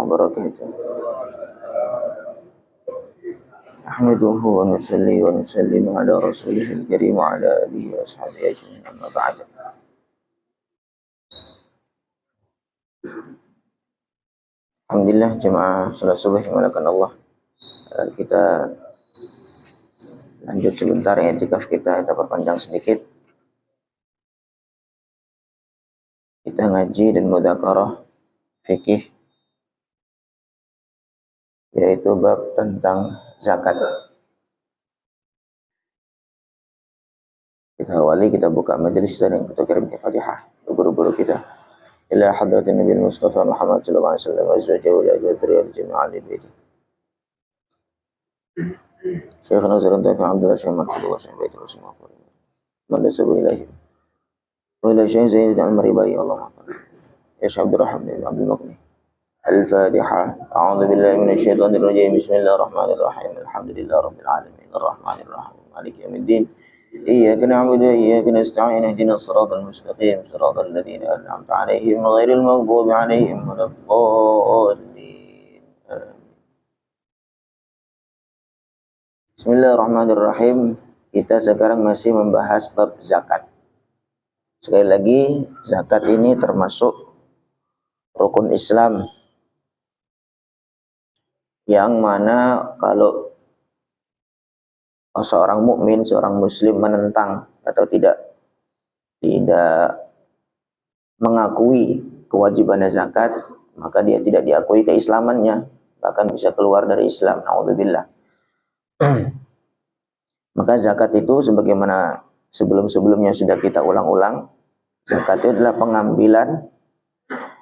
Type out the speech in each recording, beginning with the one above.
وبركاته. أحمده ونصلي ونسلم على رسوله الكريم وعلى آله وأصحابه أجمعين أما بعد. Alhamdulillah jemaah salat subuh yang dimuliakan Allah. Kita lanjut sebentar i'tikaf kita perpanjang sedikit. Kita ngaji dan mudzakarah fikih, yaitu bab tentang zakat. Kita awali, kita buka majelis dan yang kita kirim ke Fatihah guru-guru kita. Ila hadratin Nabi Mustafa Muhammad sallallahu alaihi wasallam wa azwajihi wa dzurriyyatihi jami'an libaiti. Syekhana Zurun Tafi Abdullah Syekh Abdullah Syekh Baitul Rasulullah. Madasabu ilahi. Wa ila Syekh Zaid al-Maribari Allah maafkan. Ya Syekh Abdul Rahman bin Abdul Muqni. Al-Fatihah. A'udzu billahi minasy syaithanir rajim. Bismillahirrahmanirrahim. Alhamdulillahi rabbil alamin. Arrahmanir rahim. Maliki yaumiddin. Iyyaka na'budu wa iyyaka nasta'in. Ihdinas siratal mustaqim. Siratal ladzina an'amta 'alaihim ghairil maghdubi 'alaihim waladdallin. Bismillahirrahmanirrahim. Kita sekarang masih membahas bab zakat. Sekali lagi, zakat ini termasuk rukun Islam yang mana kalau seorang mukmin, seorang muslim menentang atau tidak mengakui kewajiban zakat, maka dia tidak diakui keislamannya, bahkan bisa keluar dari Islam. Naudzubillah. Maka zakat itu sebagaimana sebelum-sebelumnya sudah kita ulang-ulang, zakat itu adalah pengambilan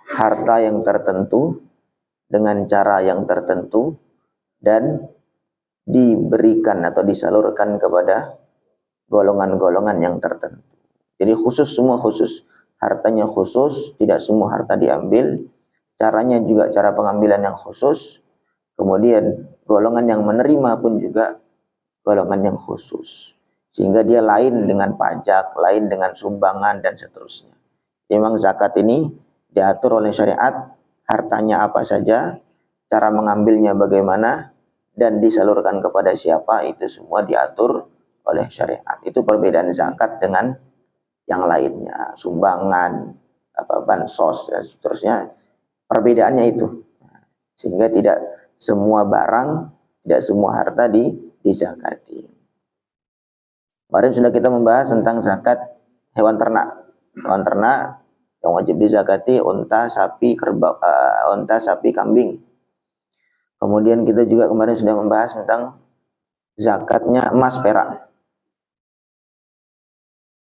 harta yang tertentu dengan cara yang tertentu dan diberikan atau disalurkan kepada golongan-golongan yang tertentu. Jadi semua khusus, hartanya khusus, tidak semua harta diambil, caranya juga cara pengambilan yang khusus, kemudian golongan yang menerima pun juga golongan yang khusus, sehingga dia lain dengan pajak, lain dengan sumbangan dan seterusnya. Memang zakat ini diatur oleh syariat, hartanya apa saja, cara mengambilnya bagaimana, dan disalurkan kepada siapa, itu semua diatur oleh syariat. Itu perbedaan zakat dengan yang lainnya, sumbangan, bansos dan seterusnya. Perbedaannya itu, sehingga tidak semua barang, tidak semua harta dizakati. Kemarin sudah kita membahas tentang zakat hewan ternak. Hewan ternak yang wajib dizakati unta, sapi, kambing. Kemudian kita juga kemarin sudah membahas tentang zakatnya emas, perak.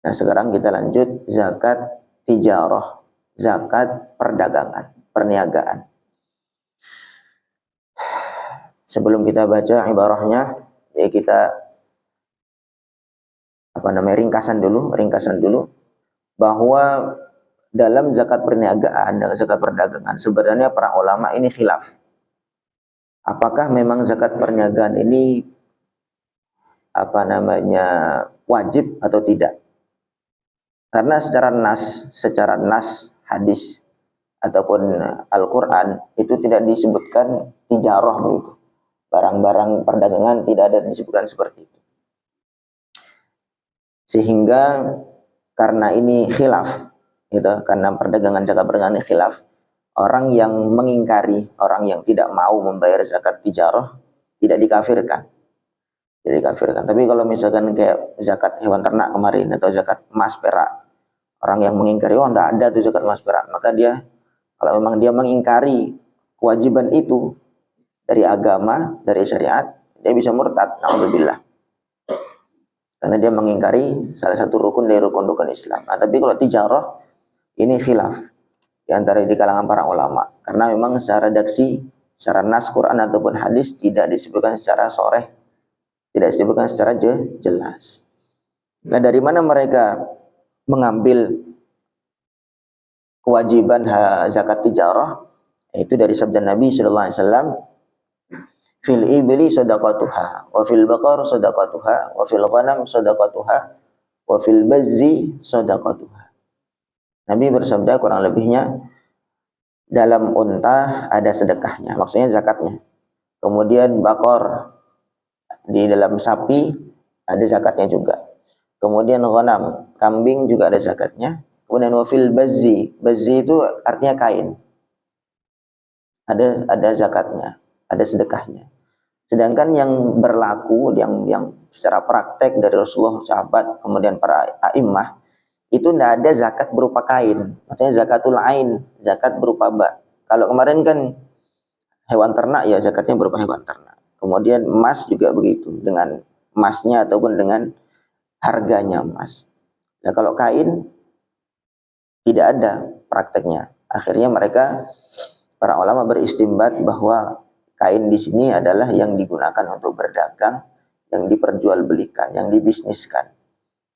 Nah, sekarang kita lanjut zakat tijarah, zakat perdagangan, perniagaan. Sebelum kita baca ibarahnya, ya kita ringkasan dulu bahwa dalam zakat perniagaan dan zakat perdagangan sebenarnya para ulama ini khilaf. Apakah memang zakat perniagaan ini wajib atau tidak? Karena secara nas hadis ataupun Al-Qur'an itu tidak disebutkan tijarah begitu. Barang-barang perdagangan tidak ada disebutkan seperti itu. Sehingga karena ini khilaf, gitu, karena zakat perdagangan ini khilaf, orang yang mengingkari, orang yang tidak mau membayar zakat tijarah tidak dikafirkan. Tapi kalau misalkan kayak zakat hewan ternak kemarin atau zakat emas perak, orang yang mengingkari, enggak ada tuh zakat emas perak, maka dia, kalau memang dia mengingkari kewajiban itu dari agama, dari syariat, dia bisa murtad, naudzubillah. Karena dia mengingkari salah satu rukun dari rukun-rukun Islam. Nah, tapi kalau tijarah ini khilaf di antara di kalangan para ulama, karena memang secara redaksi, secara nas Quran ataupun hadis tidak disebutkan secara sharih, tidak disebutkan secara jelas. Nah, dari mana mereka mengambil kewajiban zakat tijarah? Itu dari sabda Nabi sallallahu alaihi wasallam, fil ibli sadaqatuha wa fil baqar sadaqatuha wa fil ghanam sadaqatuha wa fil bazzi sadaqatuha. Nabi bersabda kurang lebihnya, dalam unta ada sedekahnya, maksudnya zakatnya. Kemudian bakor, di dalam sapi ada zakatnya juga. Kemudian ghanam, kambing juga ada zakatnya. Kemudian wafil bazzi, bazzi itu artinya kain. Ada zakatnya, ada sedekahnya. Sedangkan yang berlaku yang secara praktek dari Rasulullah, sahabat, kemudian para a'immah, itu tidak ada zakat berupa kain. Maksudnya zakatul ain, zakat berupa Kalau kemarin kan hewan ternak, ya zakatnya berupa hewan ternak. Kemudian emas juga begitu, dengan emasnya ataupun dengan harganya emas. Nah, kalau kain tidak ada prakteknya. Akhirnya para ulama beristimbat bahwa kain di sini adalah yang digunakan untuk berdagang, yang diperjualbelikan, yang dibisniskan.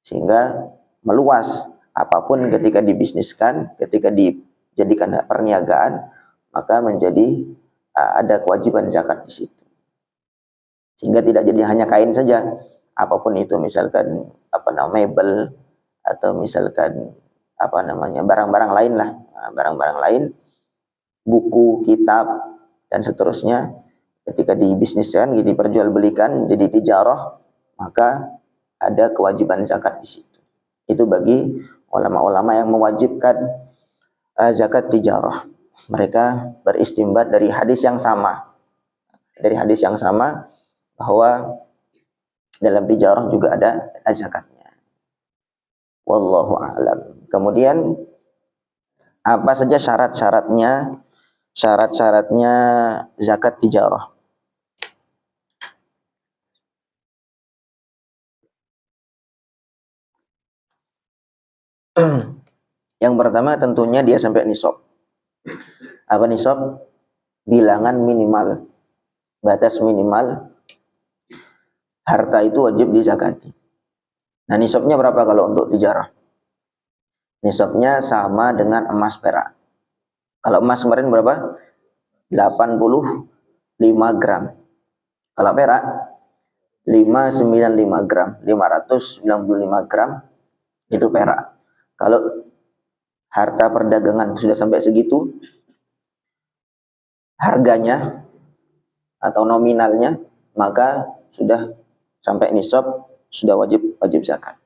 Sehingga meluas, apapun ketika dibisniskan, ketika dijadikan perniagaan, maka menjadi ada kewajiban zakat di situ. Sehingga tidak jadi hanya kain saja, apapun itu, misalkan mebel, atau misalkan barang-barang lain lah, barang-barang lain, buku, kitab, dan seterusnya, ketika dibisniskan, diperjualbelikan, jadi tijarah, maka ada kewajiban zakat di situ. Itu bagi ulama-ulama yang mewajibkan zakat tijarah. Mereka beristimbat dari hadis yang sama. Bahwa dalam tijarah juga ada zakatnya. Wallahu a'lam. Kemudian apa saja syarat-syaratnya zakat tijarah? Yang pertama tentunya dia sampai nisab. Apa nisab? Bilangan minimal, batas minimal harta itu wajib dizakati. Nah, nisabnya berapa kalau untuk tijarah? Nisabnya sama dengan emas perak. Kalau emas kemarin berapa? 85 gram. Kalau perak 595 gram, 595 gram itu perak. Kalau harta perdagangan sudah sampai segitu, harganya atau nominalnya, maka sudah sampai nisab, sudah wajib zakat.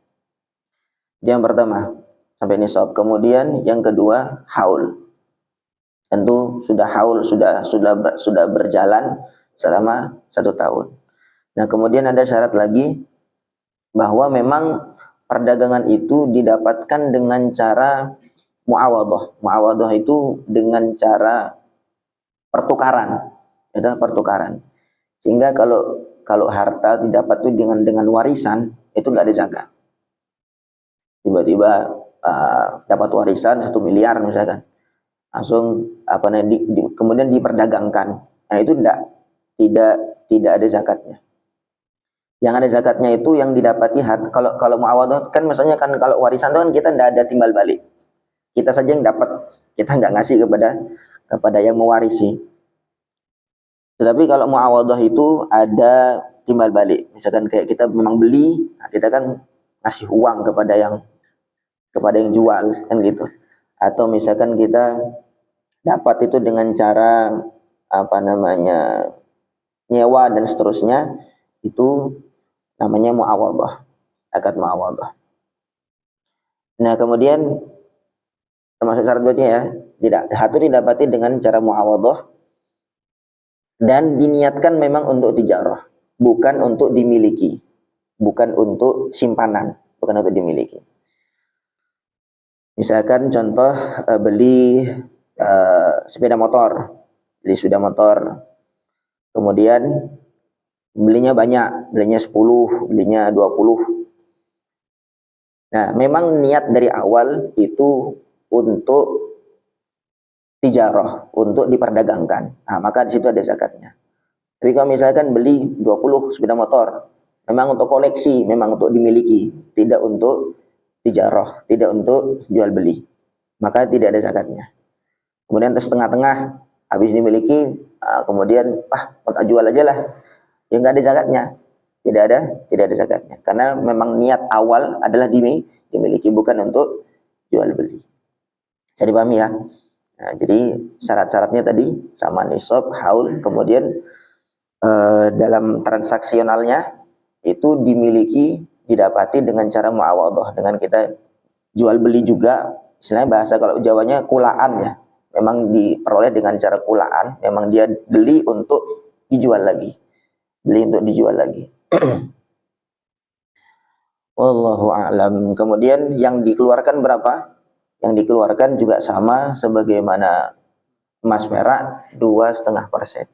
Yang pertama sampai nisab. Kemudian yang kedua haul. Tentu sudah haul, sudah berjalan selama 1 tahun. Nah, kemudian ada syarat lagi bahwa memang perdagangan itu didapatkan dengan cara muawadhah. Muawadhah itu dengan cara pertukaran. Itu pertukaran. Sehingga kalau harta didapat itu dengan warisan, itu nggak ada zakat. Tiba-tiba dapat warisan 1 miliar misalkan, langsung kemudian diperdagangkan. Nah, itu tidak ada zakatnya. Yang ada zakatnya itu yang didapati kalau muawadhah kan, misalnya kan kalau warisan itu kan kita tidak ada timbal balik. Kita saja yang dapat, kita nggak ngasih kepada yang mewarisi. Tetapi kalau muawadhah itu ada timbal balik. Misalkan kayak kita memang beli, nah kita kan ngasih uang kepada yang jual, kan gitu. Atau misalkan kita dapat itu dengan cara nyewa dan seterusnya, itu namanya muawadhah, akad muawadhah. Nah, kemudian termasuk syarat berikutnya ya, harta didapati dengan cara muawadhah dan diniatkan memang untuk tijarah, bukan untuk dimiliki, bukan untuk simpanan, bukan untuk dimiliki. Misalkan contoh beli sepeda motor, kemudian belinya banyak, belinya 10, belinya 20. Nah, memang niat dari awal itu untuk tijarah, untuk diperdagangkan. Nah, maka di situ ada zakatnya. Tapi kalau misalkan beli 20 sepeda motor, memang untuk koleksi, memang untuk dimiliki, tidak untuk tijarah, tidak untuk jual beli, maka tidak ada zakatnya. Kemudian terus tengah-tengah habis dimiliki, kemudian mau jual aja lah, ya nggak ada zakatnya, tidak ada zakatnya, karena memang niat awal adalah dimiliki, bukan untuk jual beli. Bisa dipahami ya? Nah, jadi syarat-syaratnya tadi sama nisab, haul, kemudian dalam transaksionalnya itu dimiliki, didapati dengan cara muawadhah, dengan kita jual beli juga, istilahnya bahasa kalau Jawanya kulaan ya. Memang diperoleh dengan cara kulaan, memang dia beli untuk dijual lagi. Beli untuk dijual lagi. Wallahu a'lam. Kemudian yang dikeluarkan berapa? Yang dikeluarkan juga sama sebagaimana emas perak, 2,5%.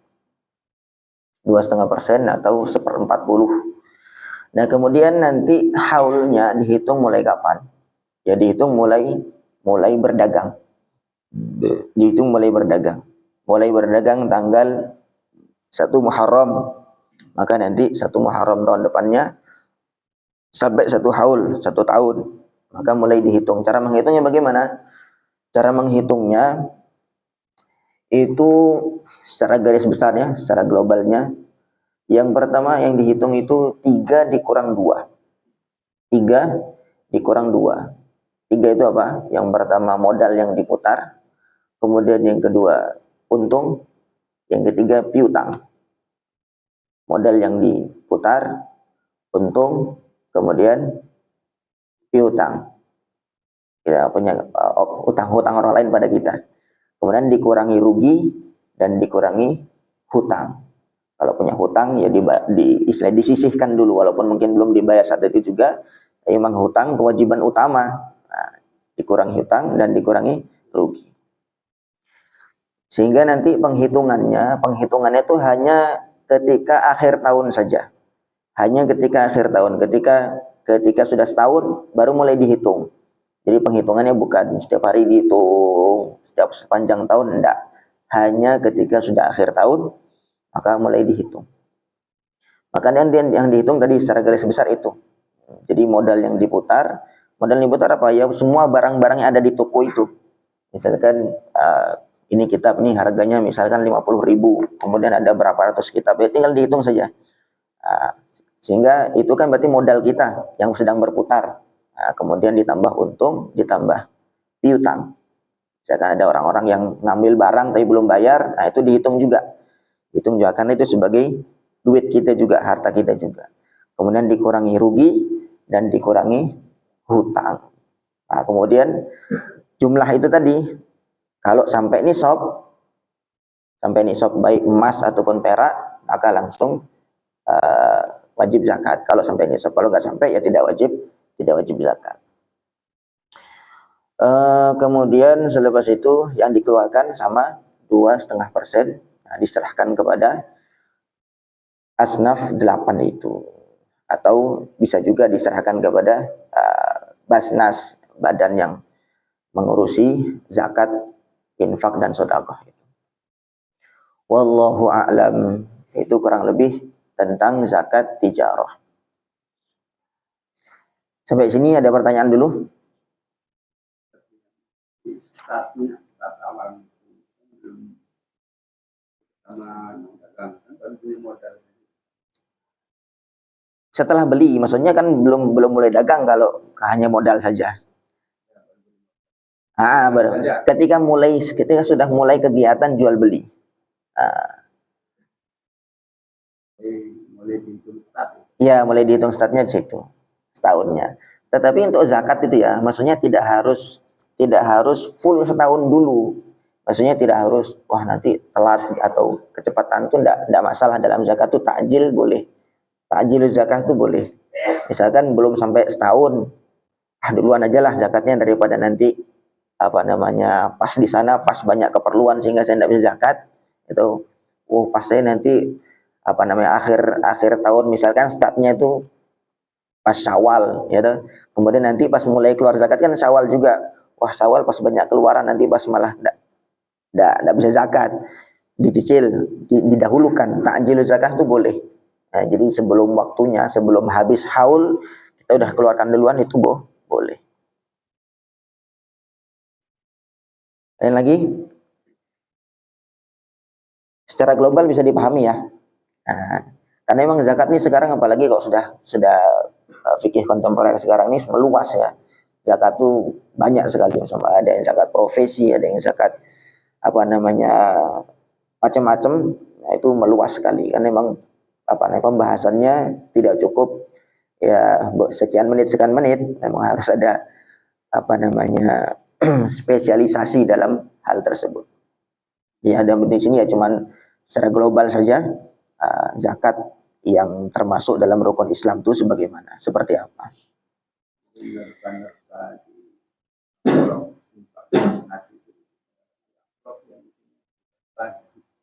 2,5% atau 1/40. Nah, kemudian nanti haulnya dihitung mulai kapan? Ya dihitung mulai berdagang. Dihitung mulai berdagang. Mulai berdagang tanggal 1 Muharram. Maka nanti 1 Muharram tahun depannya sampai 1 haul, 1 tahun. Maka mulai dihitung. Cara menghitungnya bagaimana? Cara menghitungnya itu secara garis besarnya, secara globalnya, yang pertama yang dihitung itu 3 dikurang 2. 3 dikurang 2. 3 itu apa? Yang pertama modal yang diputar, kemudian yang kedua untung, yang ketiga piutang. Modal yang diputar, untung, kemudian piutang. Kita punya utang-hutang orang lain pada kita. Kemudian dikurangi rugi dan dikurangi hutang. Kalau punya hutang ya istilah disisihkan dulu, walaupun mungkin belum dibayar saat itu juga. Memang hutang kewajiban utama. Nah, dikurangi hutang dan dikurangi rugi. Sehingga nanti penghitungannya itu hanya ketika akhir tahun saja. Hanya ketika akhir tahun, ketika sudah setahun baru mulai dihitung. Jadi penghitungannya bukan setiap hari dihitung, setiap sepanjang tahun, enggak. Hanya ketika sudah akhir tahun, maka mulai dihitung. Makanya yang dihitung tadi secara garis besar itu. Jadi modal yang diputar apa? Ya semua barang-barang yang ada di toko itu. Misalkan ini kitab ini harganya misalkan 50.000, kemudian ada berapa ratus kitab, ya tinggal dihitung saja. Sehingga itu kan berarti modal kita yang sedang berputar. Kemudian ditambah untung, ditambah piutang. Misalkan ada orang-orang yang ngambil barang tapi belum bayar, nah itu dihitung juga. Hitung juga karena itu sebagai duit kita juga, harta kita juga. Kemudian dikurangi rugi dan dikurangi hutang. Nah, kemudian jumlah itu tadi kalau sampai nisab baik emas ataupun perak, maka langsung wajib zakat kalau sampai nisab. Kalau nggak sampai ya tidak wajib zakat. Kemudian selepas itu yang dikeluarkan sama 2,5%, nah, diserahkan kepada asnaf 8 itu, atau bisa juga diserahkan kepada Basnas, badan yang mengurusi zakat, infak dan sedekah. Wallahu a'lam. Itu kurang lebih tentang zakat tijarah. Sampai sini ada pertanyaan dulu? Setelah beli, maksudnya kan belum mulai dagang kalau hanya modal saja. Ketika sudah mulai kegiatan jual beli. Ya, mulai dihitung startnya di situ, setahunnya. Tetapi untuk zakat itu ya, maksudnya tidak harus full setahun dulu. Maksudnya tidak harus nanti telat atau kecepatan itu enggak masalah. Dalam zakat itu takjil boleh. Takjil zakat itu boleh. Misalkan belum sampai setahun, duluan aja lah zakatnya daripada nanti pas di sana pas banyak keperluan sehingga saya enggak bisa zakat. Itu pas saya nanti akhir tahun, misalkan startnya itu pas Syawal ya toh. Kemudian nanti pas mulai keluar zakat kan Syawal juga. Syawal pas banyak keluaran, nanti pas malah enggak bisa zakat. Dicicil, didahulukan. Takjil zakat itu boleh. Nah, jadi sebelum waktunya, sebelum habis haul, kita udah keluarkan duluan, itu boleh. Lain lagi? Secara global bisa dipahami ya. Nah, karena memang zakat ini sekarang, apalagi kalau sudah fikih kontemporer sekarang ini meluas ya. Zakat tuh banyak sekali, sama ada yang zakat profesi, ada yang zakat apa namanya macam-macam, nah itu meluas sekali karena memang apa namanya pembahasannya tidak cukup ya sekian menit, memang harus ada apa namanya spesialisasi dalam hal tersebut. Ya, dan di sini ya cuman secara global saja zakat yang termasuk dalam rukun Islam itu sebagaimana, seperti apa.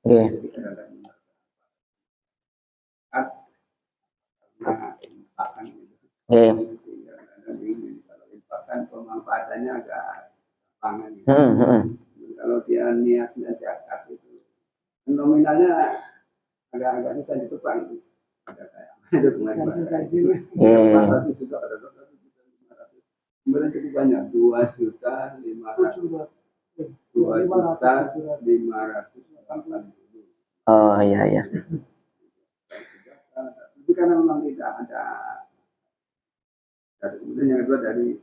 Oke. Oke. Pemanfaatannya agak pangan. Kalau dia niatnya zakat itu nominalnya agak susah ditebak. Ada kayak itu kemarin pasal itu juga ada 2.500.000. Kemudian cukup banyak 2.500.000. 2.580.000. Oh iya. Tapi karena memang tidak ada. Kemudian yang kedua dari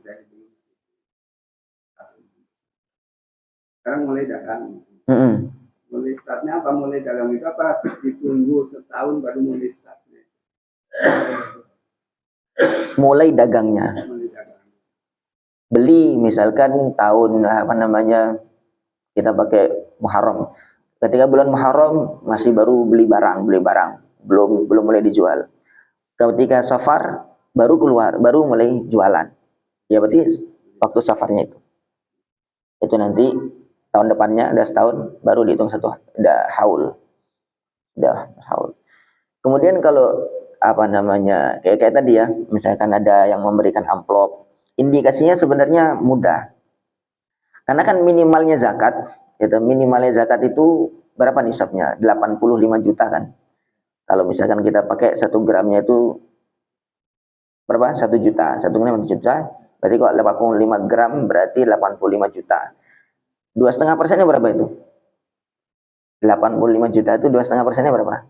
sekarang mulai dagang. Mulai startnya apa? Mulai dagang itu apa? Ditunggu setahun baru mulai startnya. Mulai dagangnya. Beli misalkan tahun apa namanya kita pakai Muharram. Ketika bulan Muharram masih baru beli barang, belum mulai dijual. Ketika Safar baru keluar, baru mulai jualan. Ya berarti waktu safarnya itu. Itu nanti tahun depannya ada setahun baru dihitung satu haul. Kemudian kalau apa namanya kayak tadi ya, misalkan ada yang memberikan amplop, indikasinya sebenarnya mudah. Karena kan minimalnya zakat itu berapa nisabnya? 85 juta kan. Kalau misalkan kita pakai 1 gramnya itu berapa? 1 juta. 1 gram 1 juta. Berarti kalau 85 gram berarti 85 juta. 2,5%-nya berapa itu? 85 juta itu 2,5%-nya berapa?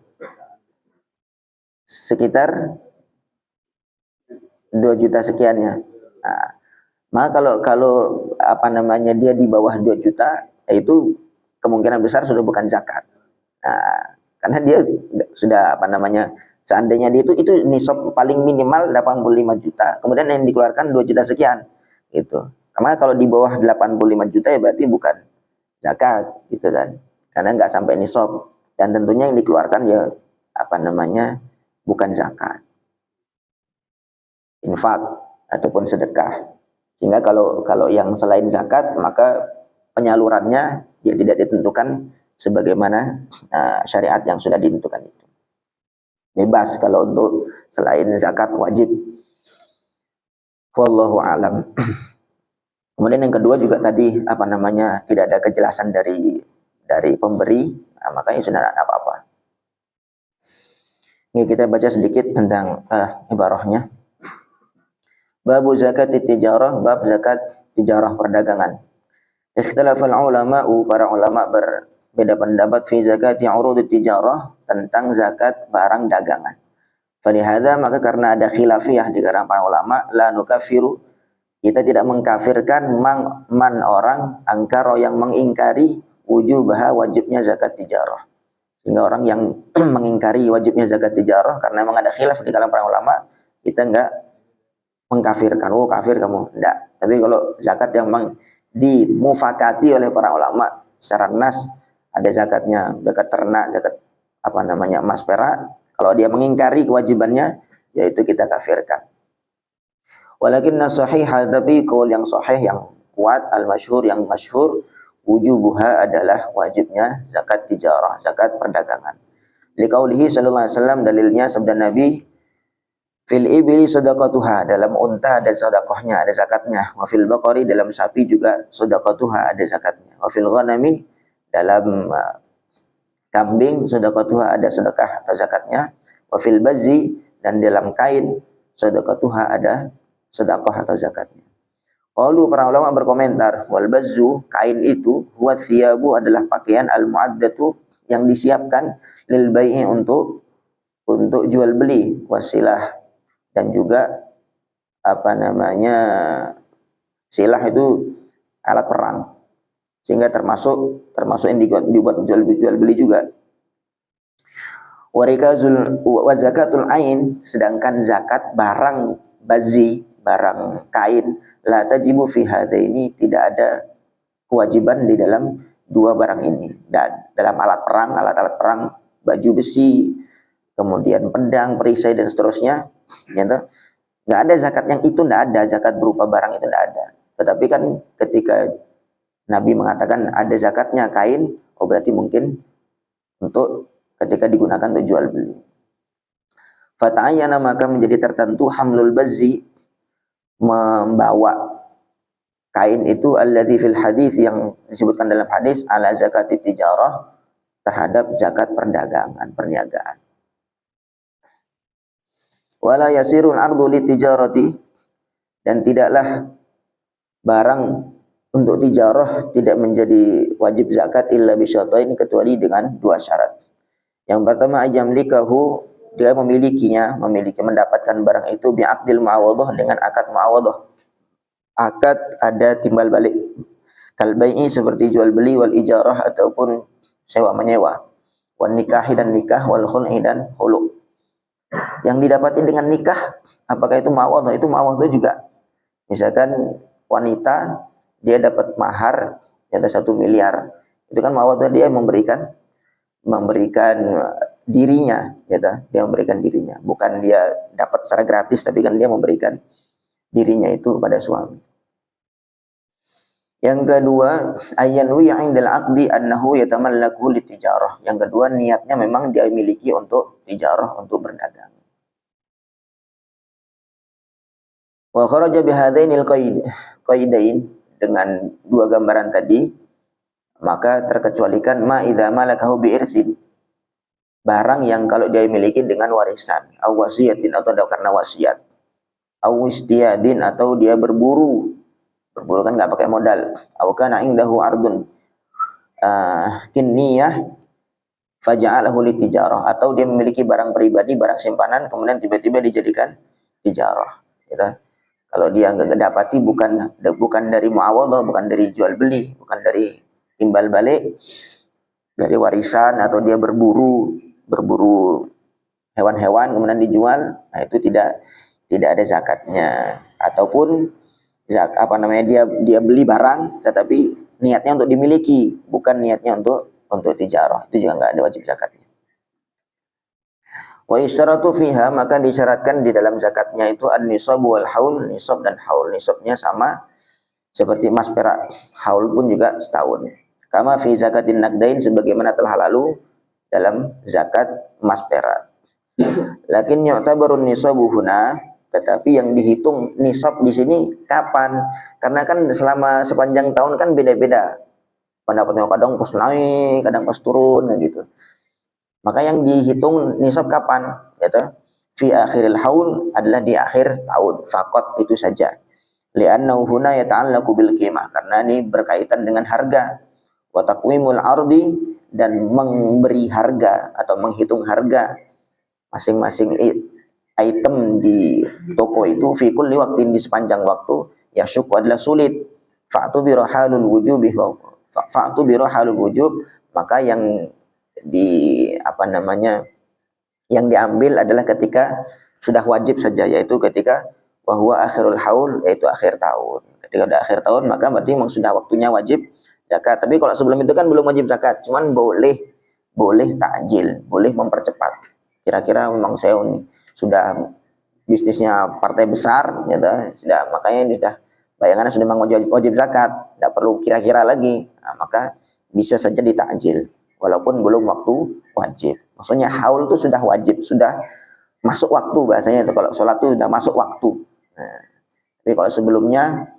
Sekitar 2 juta sekiannya. Nah, maka kalau apa namanya dia di bawah 2 juta, itu kemungkinan besar sudah bukan zakat. Nah, karena dia sudah apa namanya, seandainya dia itu nisab paling minimal 85 juta, kemudian yang dikeluarkan 2 juta sekian gitu. Karena kalau di bawah 85 juta ya berarti bukan zakat gitu kan. Karena nggak sampai nisab dan tentunya yang dikeluarkan ya apa namanya bukan zakat. Infak ataupun sedekah. Sehingga kalau yang selain zakat maka penyalurannya ya tidak ditentukan sebagaimana syariat yang sudah ditentukan itu. Bebas kalau untuk selain zakat wajib. Wallahu alam. Kemudian yang kedua juga tadi apa namanya tidak ada kejelasan dari pemberi, makanya sudah tidak apa-apa. Ini kita baca sedikit tentang ibarahnya. Babu zakat tijarah, bab zakat tijarah perdagangan. Ikhtilafal ulama'u, para ulama berbeda pendapat fi zakati urud tijarah, tentang zakat barang dagangan. Falihada, maka karena ada khilafiyah di kalangan para ulama, la nukafiru, kita tidak mengkafirkan man orang angkara yang mengingkari wujubah wajibnya zakat tijarah. Sehingga orang yang mengingkari wajibnya zakat tijarah karena memang ada khilaf di kalangan para ulama, kita enggak mengkafirkan, oh kafir kamu, enggak. Tapi kalau zakat yang memang dimufakati oleh para ulama secara nas, ada zakatnya, zakat ternak, zakat apa namanya emas perak, kalau dia mengingkari kewajibannya, yaitu kita kafirkan. Walakinna sahih, tapi qaul yang sahih yang kuat, al-masyhur yang masyhur, wujubuha adalah wajibnya zakat tijarah, zakat perdagangan. Liqaulihi sallallahu alaihi wasallam, dalilnya sabda Nabi, fil ibli sadaqatuha, dalam unta ada sedekahnya, ada zakatnya. Wa fil baqari, dalam sapi juga sadaqatuha, ada zakatnya. Wa fil ghanami, dalam kambing sadaqatuha, ada sedekah atau zakatnya. Wa fil bazzi, dan dalam kain sadaqatuha, ada sedekah atau zakatnya. Qalu, para ulama berkomentar, wal bazzu, kain itu, huwa thiyabu, adalah pakaian al muaddatu, yang disiapkan lil bai'i, untuk jual beli, wasilah, dan juga apa namanya silah itu alat perang. sehingga termasuk yang dibuat jual beli juga. Wa zakatul ain, sedangkan zakat barang bazi, barang kain, la tajibu fi hadaini, tidak ada kewajiban di dalam dua barang ini. Dan dalam alat-alat perang, baju besi, kemudian pedang, perisai dan seterusnya, gitu. Nggak ada zakat yang itu, nggak ada zakat berupa barang itu, nggak ada. Tetapi kan ketika Nabi mengatakan ada zakatnya kain, oh berarti mungkin untuk ketika digunakan untuk jual beli. Fata'ayyana, maka menjadi tertentu hamlul bazzi, membawa kain itu, alladzi fil hadis, yang disebutkan dalam hadis, ala zakati tijarah, terhadap zakat perdagangan, perniagaan. Wala yasirul ardu litijarati, dan tidaklah barang untuk tijarah tidak menjadi wajib zakat illa bisyartain, kecuali dengan dua syarat. Yang pertama, ayamlikahu, dia mendapatkan barang itu bi'aqdil muawadhah, dengan akad muawadhah. Akad ada timbal balik. Kal bai'i, seperti jual beli, wal ijarah, ataupun sewa menyewa. Wan nikahi, dan nikah, wal khul'i, dan khulu'. Yang didapati dengan nikah, apakah itu muawadhah? Itu muawadhah juga. Misalkan wanita, dia dapat mahar ada 1 miliar. Itu kan muawadhah, dia memberikan dirinya, ya, dia memberikan dirinya, bukan dia dapat secara gratis, tapi kan dia memberikan dirinya itu kepada suami. Yang kedua, ayyanwi 'indal 'aqdi annahu yatamallaku litijarah. Yang kedua, niatnya memang dia miliki untuk tijarah, untuk berdagang. Wa kharaja bihadainil qaidain, dengan dua gambaran tadi, maka terkecualikan ma idza malakahu bi irsin, barang yang kalau dia miliki dengan warisan, aw wasiyatin, atau karena wasiat, aw istiyadin, atau dia berburu kan nggak pakai modal, aw kana indahu ardun kinniyah faja'alahu litijarah, atau dia memiliki barang pribadi, barang simpanan, kemudian tiba-tiba dijadikan tijarah, gitu. Kalau dia nggak dapati bukan dari muawadhah, bukan dari jual beli, bukan dari timbal balik, dari warisan, atau dia berburu hewan-hewan kemudian dijual, nah itu tidak ada zakatnya. Ataupun dia beli barang tetapi niatnya untuk dimiliki, bukan niatnya untuk tijarah, itu juga nggak ada wajib zakatnya. Wa isyaratu fiha, maka disyaratkan di dalam zakatnya itu an-nisab wal haul, nisab dan haul. Nisabnya sama seperti emas perak, haul pun juga setahun. Kama fi zakatin naqdain, sebagaimana telah lalu dalam zakat emas perak. Lakin yu'tabarun nisabu huna, tetapi yang dihitung nisab di sini kapan? Karena kan selama sepanjang tahun kan beda-beda. Pendapatnya kadang pas naik, kadang pas turun, gitu. Maka yang dihitung nisab kapan? Yaitu fi akhiril haul, adalah di akhir tahun. Faqat, itu saja. Li'annahu huna yata'allaqu bil qimah, karena ini berkaitan dengan harga. Wa taqwimul ardi, dan memberi harga atau menghitung harga masing-masing item di toko itu, fi kulli waqtin, di sepanjang waktu, yasyuq, adalah sulit. Fa'tubiru halul wujub, maka yang yang diambil adalah ketika sudah wajib saja, yaitu ketika bahwa akhirul haul, yaitu akhir tahun. Ketika udah akhir tahun, maka berarti memang sudah waktunya wajib zakat. Tapi kalau sebelum itu kan belum wajib zakat, cuman boleh takjil, boleh mempercepat. Kira-kira memang saya sudah bisnisnya partai besar, sudah, makanya ini sudah bayangannya sudah memang wajib zakat, tidak perlu kira-kira lagi. Nah, maka bisa saja ditakjil walaupun belum waktu wajib. Maksudnya haul itu sudah wajib, sudah masuk waktu, bahasanya itu. Kalau sholat itu sudah masuk waktu. Nah, tapi kalau sebelumnya,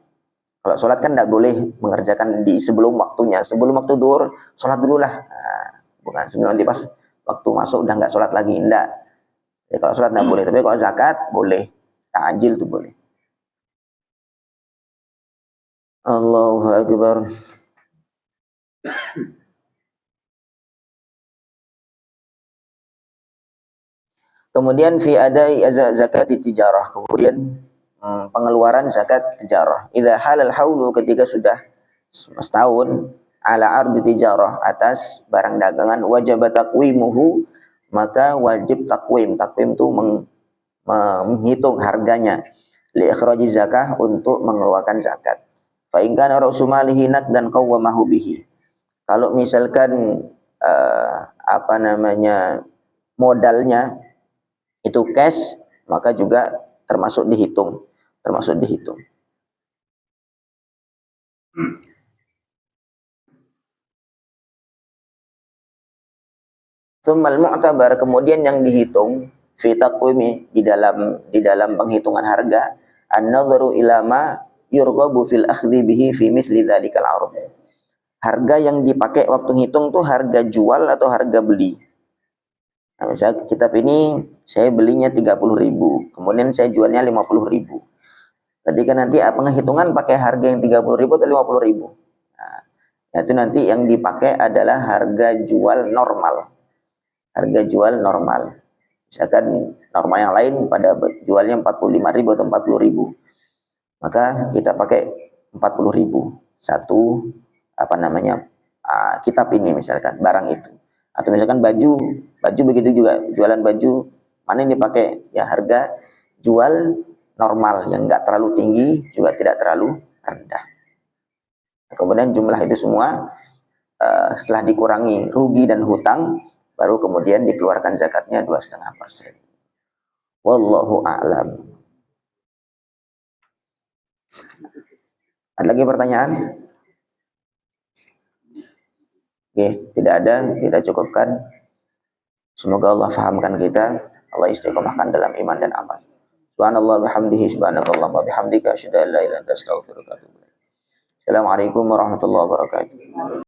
kalau sholat kan tidak boleh mengerjakan di sebelum waktunya. Sebelum waktu zuhur, sholat dulu lah. Nah, bukan sebelum nanti pas waktu masuk udah nggak sholat lagi, enggak. Ya, kalau sholat tidak boleh, tapi kalau zakat boleh, takjil itu boleh. Allahu Akbar. Kemudian fi adai zakat tijarah, kemudian pengeluaran zakat tijarah. Idza halal haulu, ketika sudah setahun, ala ardi tijarah, atas barang dagangan, wajib taqwimuhu, maka wajib takwim. Takwim itu menghitung harganya, li ikhraji zakah, untuk mengeluarkan zakat. Fa in kana ra'su malihi naqdan qawwamahu bihi. Kalau misalkan modalnya itu cash, maka juga termasuk dihitung. Tsummal mu'tabar, kemudian yang dihitung fi taqwimi, di dalam penghitungan harga, an-nadharu ila ma yurghabu fil akhdhi bihi fi mithli dzalikal 'ard. Harga yang dipakai waktu ngitung tuh harga jual atau harga beli. Nah, misalnya kitab ini saya belinya 30.000, kemudian saya jualnya 50.000. Ketika nanti penghitungan pakai harga yang 30.000 atau 50.000. Nah, itu nanti yang dipakai adalah harga jual normal. Harga jual normal. Misalkan normal yang lain pada jualnya 45.000 atau 40.000. Maka kita pakai 40.000. Satu kitab ini, misalkan barang itu. Atau misalkan baju begitu juga, jualan baju mana yang dipakai, ya harga jual normal yang enggak terlalu tinggi juga tidak terlalu rendah. Kemudian jumlah itu semua setelah dikurangi rugi dan hutang, baru kemudian dikeluarkan zakatnya 2,5%. Wallahu a'lam. Ada lagi pertanyaan? Oke, tidak ada, kita cukupkan. Semoga Allah fahamkan kita, Allah istiqomahkan dalam iman dan amal. Subhanallah bihamdihi, subhanakallahumma bihamdika, asyhadu an la ilaha illa anta, astaghfiruka wa atubu ilaik. Assalamualaikum warahmatullahi wabarakatuh.